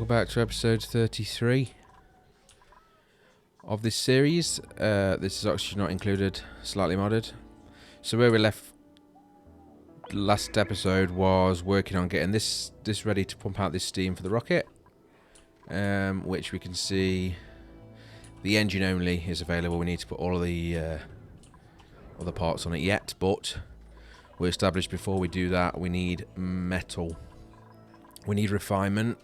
welcome back to episode 33 of this series. This is oxygen not included, slightly modded. So where we left last episode was working on getting this ready to pump out this steam for the rocket, which we can see the engine only is available. We need to put all of the other parts on it yet, but we established before we do that we need metal. We need refinement.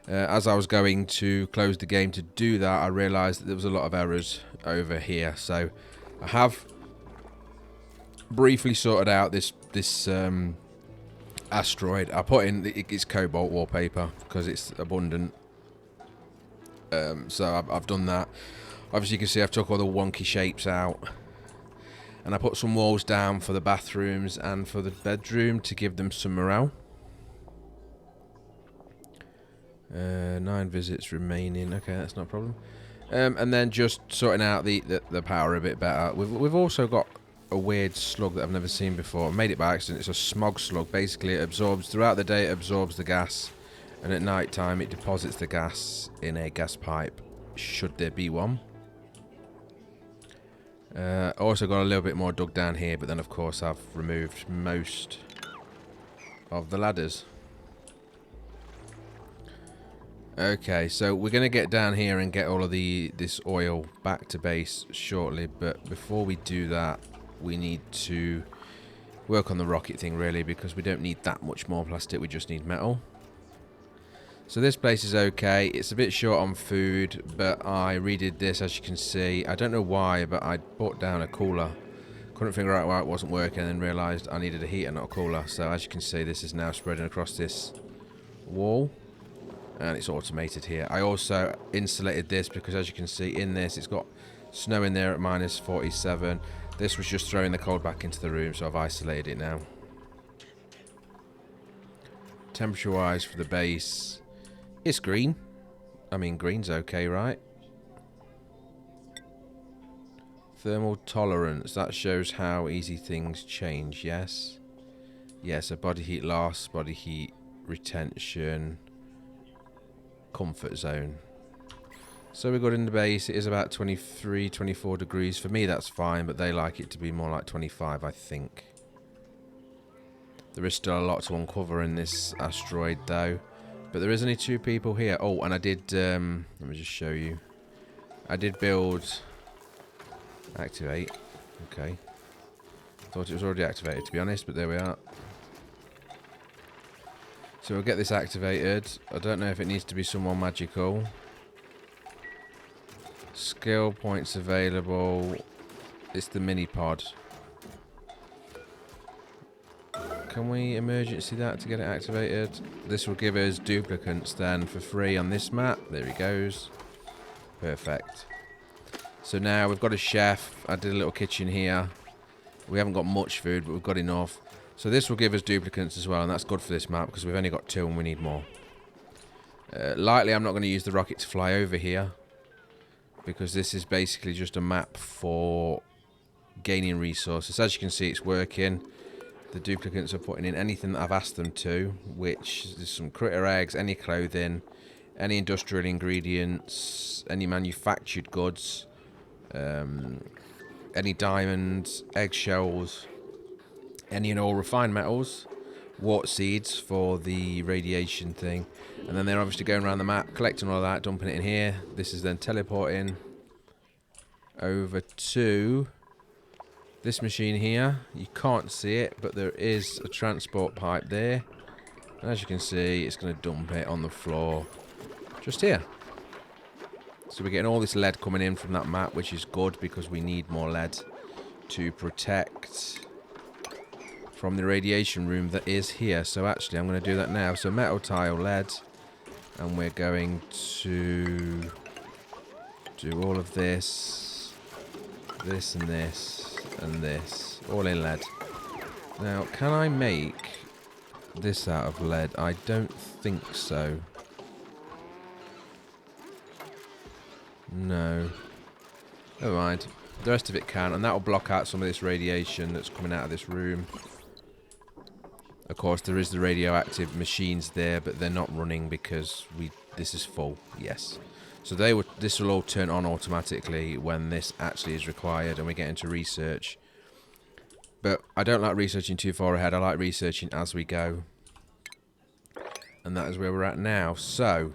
As I was going to close the game to do that, I realised that there was a lot of errors over here. So I have briefly sorted out this asteroid. I put in its cobalt wallpaper because it's abundant. So I've done that. Obviously you can see I've took all the wonky shapes out. And I put some walls down for the bathrooms and for the bedroom to give them some morale. 9 visits remaining. Okay, that's not a problem. And then just sorting out the power a bit better. We've also got a weird slug that I've never seen before. I made it by accident. It's a smog slug. Basically, it absorbs throughout the day. It absorbs the gas, and at night time it deposits the gas in a gas pipe. Should there be one? Also got a little bit more dug down here, but then of course I've removed most of the ladders. Okay, so we're going to get down here and get all of this oil back to base shortly, but before we do that, we need to work on the rocket thing really, because we don't need that much more plastic, we just need metal. So this place is okay. It's a bit short on food, but I redid this, as you can see. I don't know why, but I brought down a cooler. Couldn't figure out why it wasn't working, and then realised I needed a heater, not a cooler. So as you can see, this is now spreading across this wall. And it's automated here. I also insulated this because, as you can see in this, it's got snow in there at -47. This was just throwing the cold back into the room, so I've isolated it now. Temperature wise for the base, it's green. I mean, green's okay, right? Thermal tolerance, that shows how easy things change, yes? Yeah, so body heat loss, body heat retention, comfort zone. So we got in the base, it is about 23, 24 degrees. For me that's fine, but they like it to be more like 25, I think. There is still a lot to uncover in this asteroid though, but there is only 2 people here. Oh, and I did, let me just show you. I did build, activate, okay. Thought it was already activated to be honest, but there we are. So we'll get this activated. I don't know if it needs to be someone magical. Skill points available. It's the mini pod. Can we emergency that to get it activated? This will give us duplicates then for free on this map. There he goes. Perfect. So now we've got a chef. I did a little kitchen here. We haven't got much food, but we've got enough. So this will give us duplicates as well, and that's good for this map because we've only got 2 and we need more. Likely I'm not going to use the rocket to fly over here because this is basically just a map for gaining resources. As you can see, it's working. The duplicates are putting in anything that I've asked them to, which is some critter eggs, any clothing, any industrial ingredients, any manufactured goods, any diamonds, eggshells, any and all refined metals, wart seeds for the radiation thing, and then they're obviously going around the map collecting all that, dumping it in here. This is then teleporting over to this machine here. You can't see it, but there is a transport pipe there, and as you can see it's going to dump it on the floor just here. So we're getting all this lead coming in from that map, which is good because we need more lead to protect from the radiation room that is here. So actually I'm going to do that now. So metal tile, lead, and we're going to do all of this, this and this and this, all in lead. Now can I make this out of lead? I don't think so. No. Never mind. The rest of it can, and that will block out some of this radiation that's coming out of this room. Of course, there is the radioactive machines there, but they're not running because we This is full, yes. So this will all turn on automatically when this actually is required and we get into research. But I don't like researching too far ahead. I like researching as we go. And that is where we're at now. So,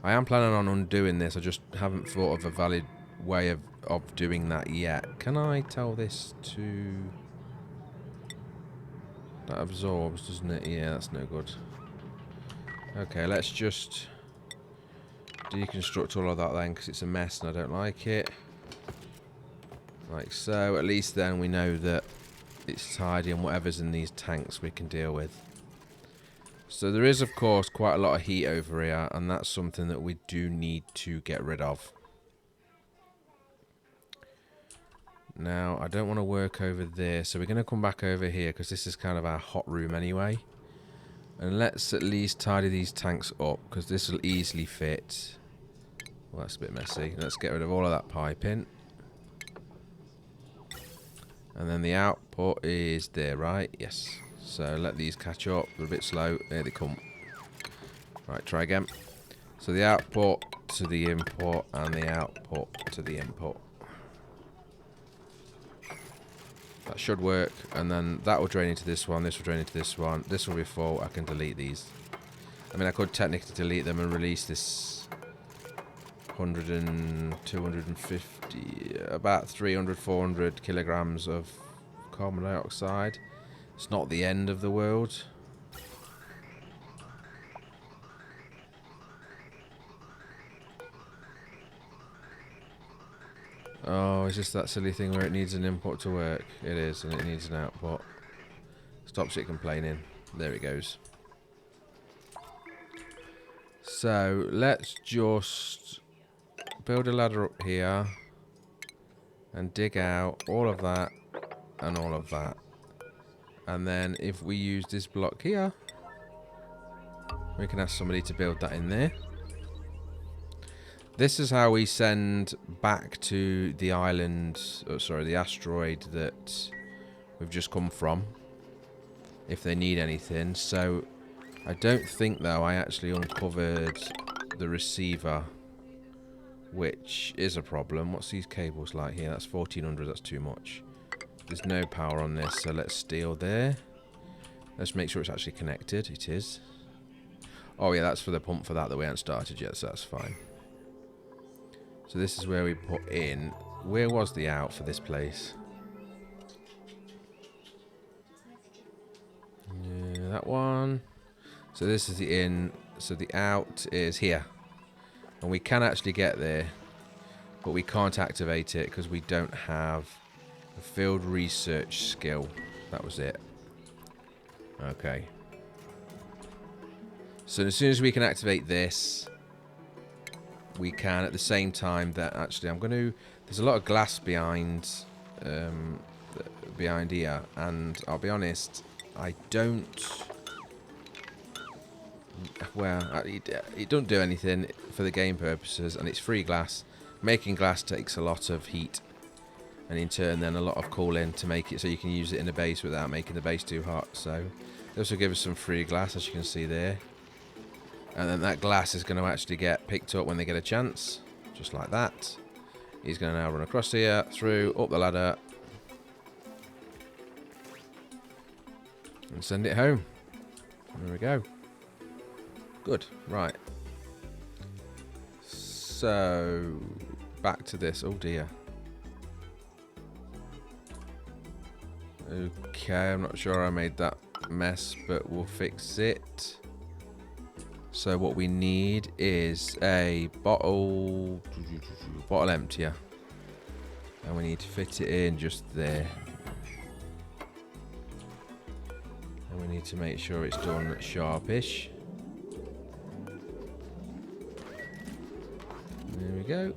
I am planning on undoing this. I just haven't thought of a valid way of doing that yet. Can I tell this to... That absorbs, doesn't it? Yeah, that's no good. Okay, let's just deconstruct all of that then, because it's a mess and I don't like it. Like so. At least then we know that it's tidy and whatever's in these tanks we can deal with. So there is, of course, quite a lot of heat over here, and that's something that we do need to get rid of. Now, I don't want to work over there, so we're going to come back over here, because this is kind of our hot room anyway. And let's at least tidy these tanks up, because this will easily fit. Well, that's a bit messy. Let's get rid of all of that piping. And then the output is there, right? Yes. So let these catch up. They're a bit slow. There they come. Right, try again. So the output to the input and the output to the input. That should work. And then that will drain into this one. This will drain into this one. This will be full. I can delete these. I mean, I could technically delete them and release this 100 and 250, about 300, 400 kilograms of carbon dioxide. It's not the end of the world. Oh, it's just that silly thing where it needs an input to work. It is, and it needs an output. Stops it complaining. There it goes. So, let's just build a ladder up here and dig out all of that and all of that. And then if we use this block here, we can ask somebody to build that in there. This is how we send back to the island, the asteroid that we've just come from, if they need anything. So I don't think, though, I actually uncovered the receiver, which is a problem. What's these cables like here? That's 1400, that's too much. There's no power on this, so let's steal there. Let's make sure it's actually connected. It is. Oh yeah, that's for the pump for that we haven't started yet, so that's fine. So this is where we put in... Where was the out for this place? Yeah, that one. So this is the in. So the out is here. And we can actually get there, but we can't activate it because we don't have a field research skill. That was it. Okay. So as soon as we can activate this, we can at the same time that actually I'm going to... There's a lot of glass behind here, and I'll be honest, I don't... Well, it don't do anything for the game purposes, and it's free glass. Making glass takes a lot of heat, and in turn then a lot of cooling to make it so you can use it in the base without making the base too hot. So they also give us some free glass, as you can see there. And then that glass is going to actually get picked up when they get a chance, just like that. He's going to now run across here, through, up the ladder, and send it home. There we go. Good, right. So, back to this. Oh dear. Okay, I'm not sure I made that mess, but we'll fix it. So what we need is a bottle emptier. And we need to fit it in just there. And we need to make sure it's done sharpish. There we go.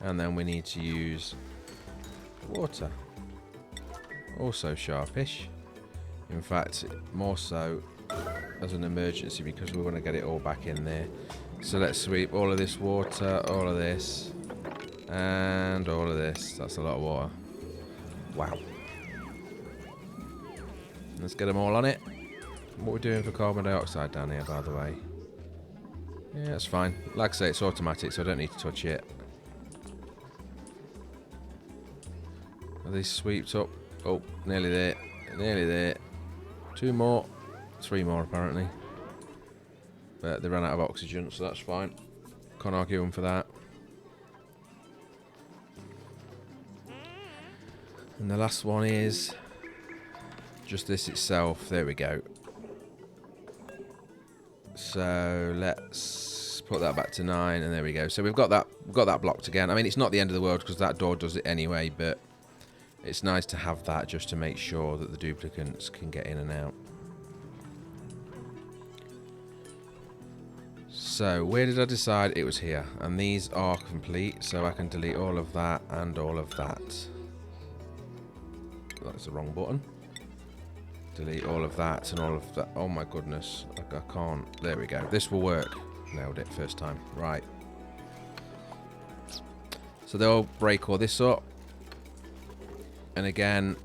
And then we need to use water. Also sharpish. In fact, more so as an emergency because we want to get it all back in there. So let's sweep all of this water, all of this, and all of this. That's a lot of water. Wow. Let's get them all on it. What are we doing for carbon dioxide down here, by the way? Yeah, that's fine. Like I say, it's automatic, so I don't need to touch it. Are these sweeps up? Oh, nearly there. Nearly there. 2 more. 3 more, apparently. But they ran out of oxygen, so that's fine. Can't argue them for that. And the last one is just this itself. There we go. So let's put that back to 9, and there we go. So we've got that blocked again. I mean, it's not the end of the world because that door does it anyway, but it's nice to have that just to make sure that the duplicates can get in and out. So where did I decide? It was here, and these are complete, so I can delete all of that and all of that. That's the wrong button. Delete all of that and all of that. Oh my goodness, I can't. There we go. This will work. Nailed it first time. Right. So they'll break all this up. And again,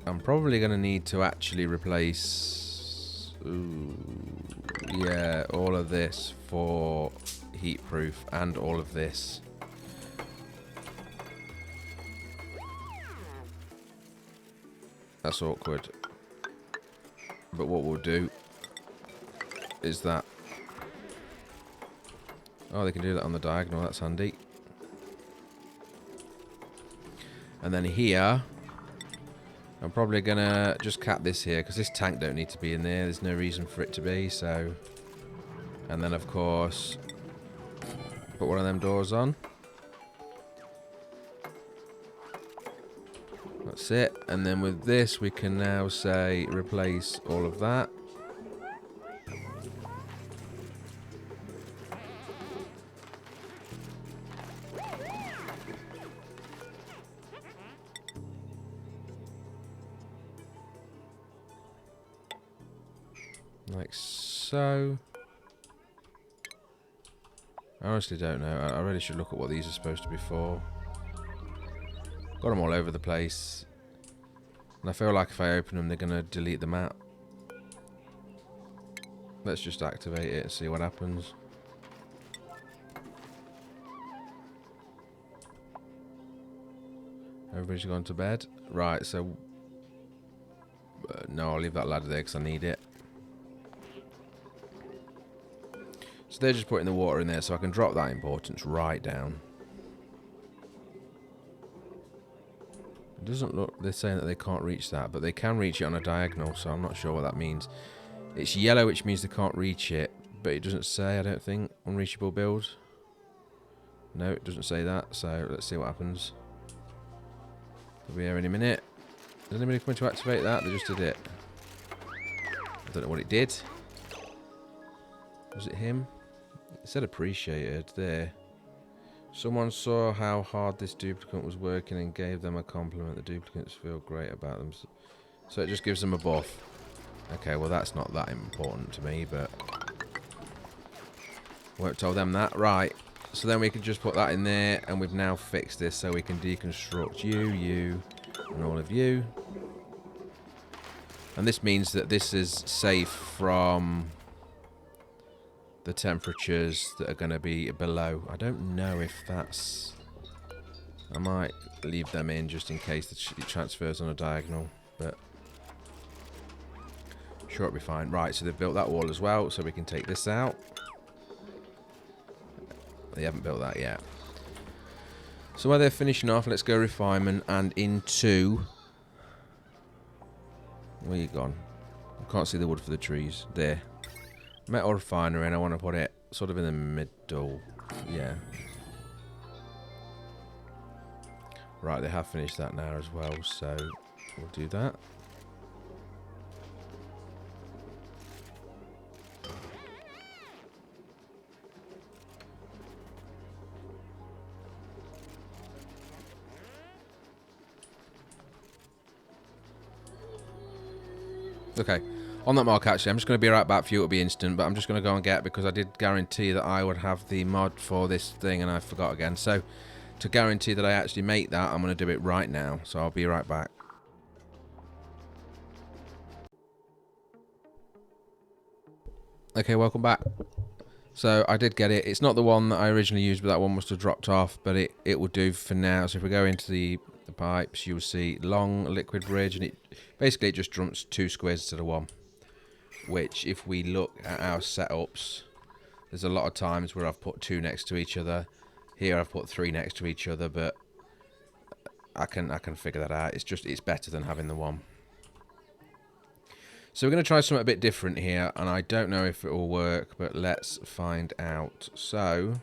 I'm probably going to need to actually replace... Ooh, yeah, all of this for heat proof and all of this. That's awkward. But what we'll do is that... Oh, they can do that on the diagonal. That's handy. And then here, I'm probably going to just cap this here, because this tank don't need to be in there. There's no reason for it to be, so... And then, of course, put one of them doors on. That's it. And then with this, we can now say replace all of that. Like so. I honestly don't know. I really should look at what these are supposed to be for. Got them all over the place. And I feel like if I open them, they're going to delete the map. Let's just activate it and see what happens. Everybody's gone to bed. Right, so... no, I'll leave that ladder there because I need it. So they're just putting the water in there, so I can drop that importance right down. It doesn't look... They're saying that they can't reach that, but they can reach it on a diagonal, so I'm not sure what that means. It's yellow, which means they can't reach it, but it doesn't say, I don't think, unreachable build. No, it doesn't say that, so let's see what happens. We'll be here any minute. Is anybody coming to activate that? They just did it. I don't know what it did. Was it him? It said appreciated there. Someone saw how hard this duplicate was working and gave them a compliment. The duplicates feel great about them. So it just gives them a buff. Okay, well that's not that important to me, but... Won't tell them that. Right. So then we can just put that in there, and we've now fixed this so we can deconstruct you, and all of you. And this means that this is safe from the temperatures that are going to be below. I don't know if that's... I might leave them in just in case it transfers on a diagonal, but... Sure, it'll be fine. Right, so they've built that wall as well, so we can take this out. They haven't built that yet. So while they're finishing off, let's go refinement and into... Where you gone? I can't see the wood for the trees. There. Metal refinery, and I want to put it sort of in the middle. Yeah. Right, they have finished that now as well, so we'll do that. Okay, on that mark actually, I'm just going to be right back for you, it'll be instant, but I'm just going to go and get, because I did guarantee that I would have the mod for this thing and I forgot again. So, to guarantee that I actually make that, I'm going to do it right now, so I'll be right back. Okay, welcome back. So I did get it. It's not the one that I originally used, but that one must have dropped off. But it will do for now. So if we go into the pipes, you'll see long liquid bridge, and it basically just jumps 2 squares instead of 1. Which, if we look at our setups, there's a lot of times where I've put 2 next to each other. Here I've put 3 next to each other, but I can figure that out. It's better than having the 1. So we're going to try something a bit different here, and I don't know if it will work, but let's find out. So,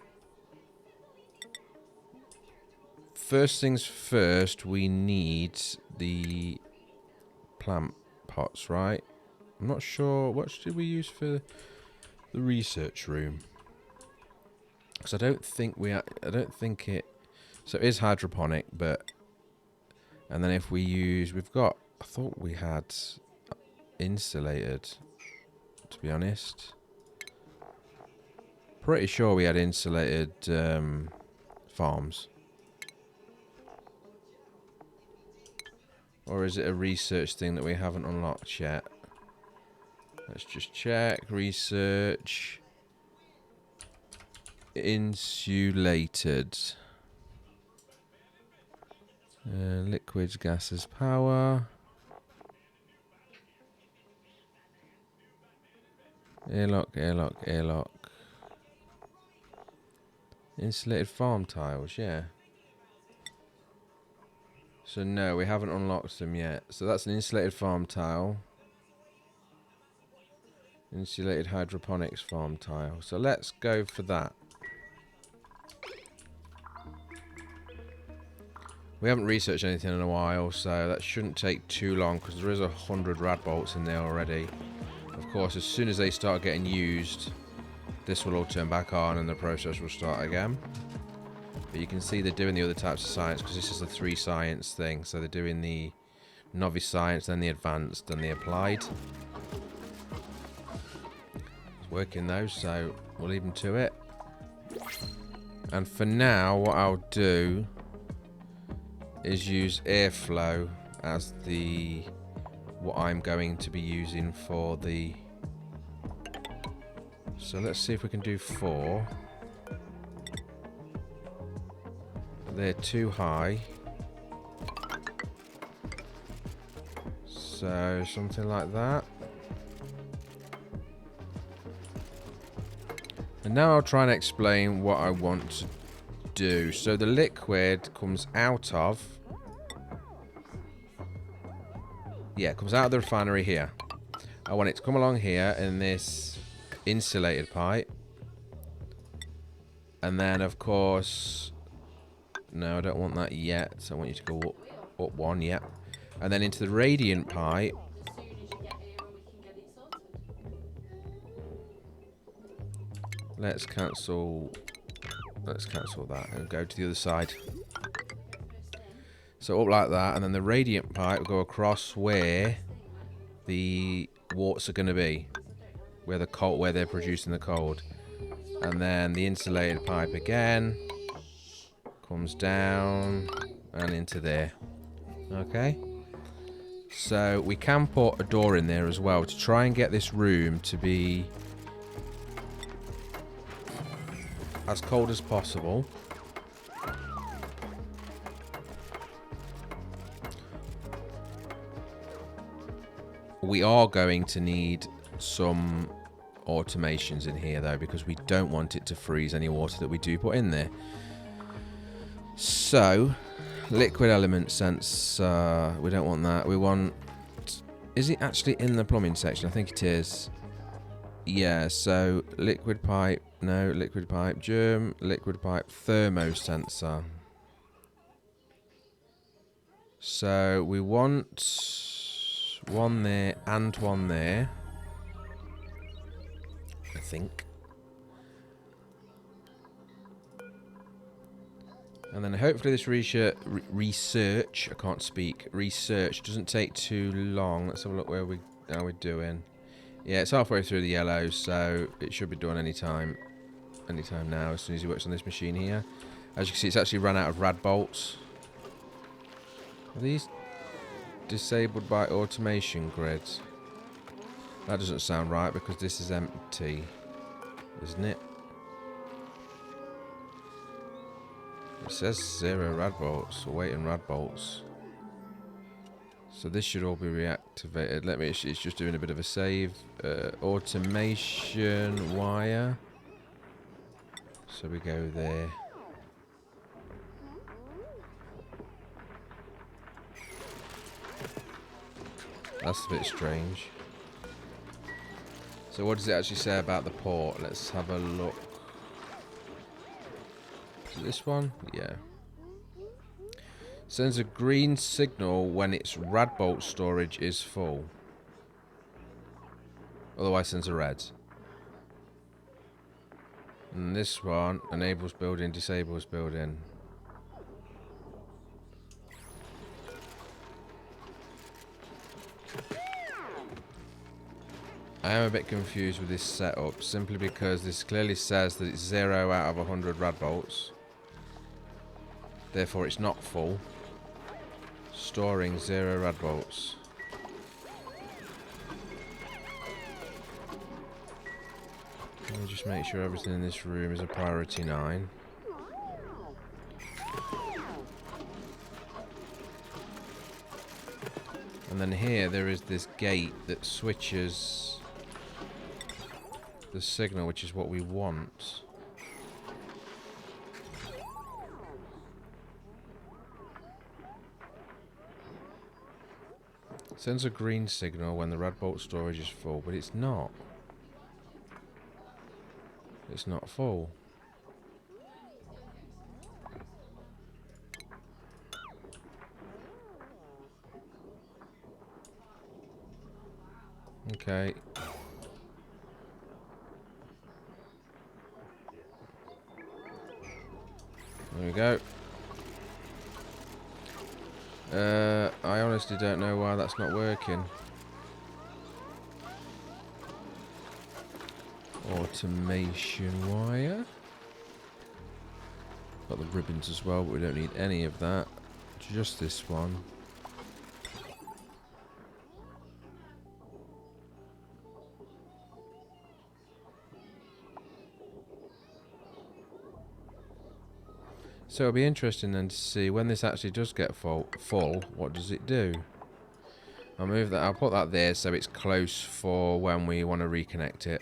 first things first, we need the plant pots, right? I'm not sure, what did we use for the research room? Because I don't think it, so it is hydroponic, but, and then if we use, I thought we had insulated, to be honest. Pretty sure we had insulated farms. Or is it a research thing that we haven't unlocked yet? Let's just check. Research. Insulated. Liquids, gases, power. Airlock. Insulated farm tiles, yeah. So no, we haven't unlocked them yet. So that's an insulated farm tile. Insulated hydroponics farm tile. So let's go for that. We haven't researched anything in a while, so that shouldn't take too long because there is 100 rad bolts in there already. Of course, as soon as they start getting used, this will all turn back on and the process will start again. But you can see they're doing the other types of science because this is a 3 science thing. So they're doing the novice science, then the advanced, then the applied. It's working those, so we'll leave them to it. And for now, what I'll do is use airflow as what I'm going to be using for the... So let's see if we can do 4. They're too high. So something like that. And now I'll try and explain what I want to do. So the liquid comes out of... Yeah, it comes out of the refinery here. I want it to come along here in this insulated pipe. And then, of course... No, I don't want that yet. So I want you to go up 1, yeah. And then into the radiant pipe. Let's cancel that and go to the other side. So up like that, and then the radiant pipe will go across where the warts are going to be, where they're producing the cold. And then the insulated pipe again comes down and into there. Okay. So we can put a door in there as well to try and get this room to be as cold as possible. We are going to need some automations in here though, because we don't want it to freeze any water that we do put in there. So, liquid element sensor, we don't want that. We want... Is it actually in the plumbing section? I think it is. Yeah, so liquid pipe, no, liquid pipe germ, liquid pipe thermosensor. So we want one there and one there, I think. And then hopefully this research, I can't speak, research doesn't take too long. Let's have a look how we're doing. Yeah, it's halfway through the yellow, so it should be done anytime now, as soon as he works on this machine here. As you can see, it's actually run out of rad bolts. Are these disabled by automation grids? That doesn't sound right, because this is empty, isn't it? It says 0 rad bolts, awaiting rad bolts. So this should all be reactivated. Let me, it's just doing a bit of a save. Automation wire. So we go there. That's a bit strange. So what does it actually say about the port? Let's have a look. Is it this one? Yeah. Sends a green signal when its rad bolt storage is full. Otherwise sends a red. And this one enables building, disables building. I am a bit confused with this setup, simply because this clearly says that it's 0 out of 100 rad bolts. Therefore it's not full. Storing 0 rad bolts. Let me just make sure everything in this room is a priority 9. And then here there is this gate that switches the signal, which is what we want. Sends a green signal when the rad bolt storage is full, but it's not. It's not full. Okay. There we go. I honestly don't know why that's not working. Automation wire. Got the ribbons as well, but we don't need any of that. Just this one. So it'll be interesting then to see when this actually does get full, what does it do? I'll move that, I'll put that there so it's close for when we want to reconnect it.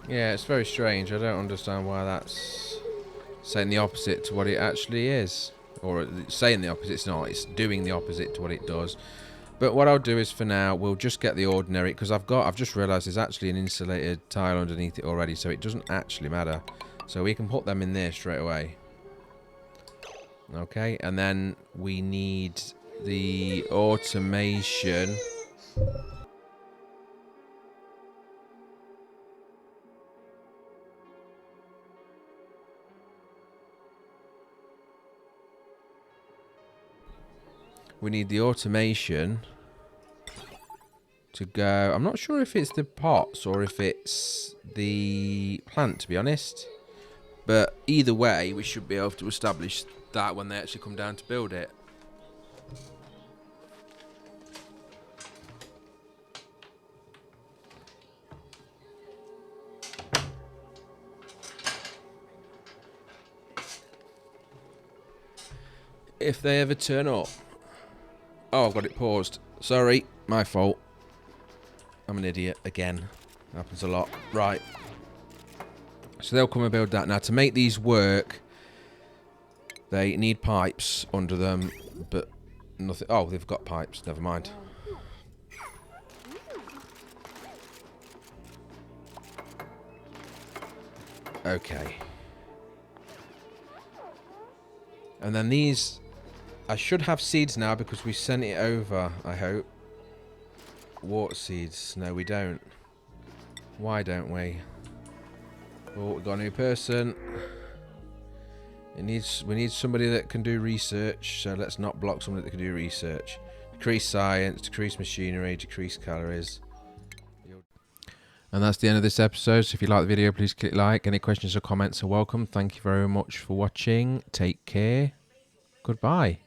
Yeah, it's very strange. I don't understand why that's saying the opposite to what it actually is. Or saying the opposite, it's not. It's doing the opposite to what it does. But what I'll do is, for now, we'll just get the ordinary, because I've just realised there's actually an insulated tile underneath it already, so it doesn't actually matter. So we can put them in there straight away. Okay, and then we need the automation. We need the automation to go. I'm not sure if it's the pots or if it's the plant, to be honest. But either way, we should be able to establish that when they actually come down to build it. If they ever turn up. Oh, I've got it paused. Sorry, my fault. I'm an idiot again. Happens a lot. Right. So they'll come and build that. Now, to make these work, they need pipes under them, but nothing. Oh, they've got pipes. Never mind. Okay. And then these, I should have seeds now because we sent it over, I hope. Water seeds. No, we don't. Why don't we? Oh, we've got a new person. We need somebody that can do research, so let's not block somebody that can do research. Decrease science, decrease machinery, decrease calories. And that's the end of this episode. So if you like the video, please click like. Any questions or comments are welcome. Thank you very much for watching. Take care. Goodbye.